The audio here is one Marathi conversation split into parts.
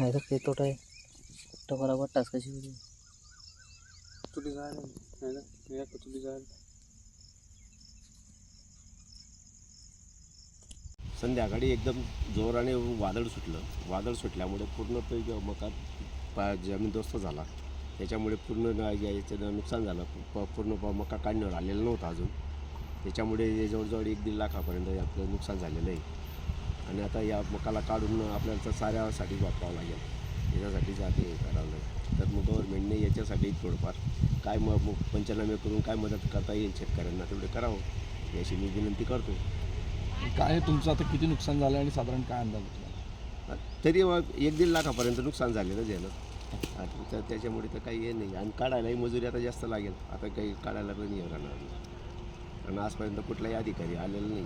आहे तर ते तोटा आहे बरोबर टास कशी होती तुली जायला नाही ना एक तुली जायला संध्याकाळी एकदम जोराने वादळ सुटल्यामुळे पूर्ण तो मका जमीनदोस्त झाला. त्याच्यामुळे पूर्ण याचं नुकसान झालं. पूर्ण मका काढण्यावर आलेला नव्हता अजून. त्याच्यामुळे जवळजवळ 1-1.5 लाखापर्यंत आपलं नुकसान झालेलं आहे. आणि आता या मकाला काढून आपल्याला साऱ्यासाठी वापरावं लागेल. याच्यासाठीच आता हे करावं लागेल. तर मग गव्हर्नमेंटने याच्यासाठी थोडंफार काय मग पंचनामे करून काय मदत करता येईल शेतकऱ्यांना तेवढे करावं याची मी विनंती करतो. काय तुमचं आता किती नुकसान झालं आणि साधारण काय अंदाज होता? तरी 1-1.5 लाखापर्यंत नुकसान झालेलं आहे ना. तर त्याच्यामुळे तर काही हे नाही. आणि काढायलाही मजुरी आता जास्त लागेल. आता काही काढायला पण हे राहणार नाही. आणि आजपर्यंत कुठलाही अधिकारी आलेला नाही.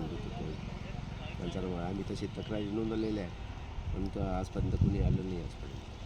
त्यांच्यामुळे आम्ही तशी तक्रारी नोंदवलेल्या आहे पण आजपर्यंत कुणी आलं नाही आजपर्यंत.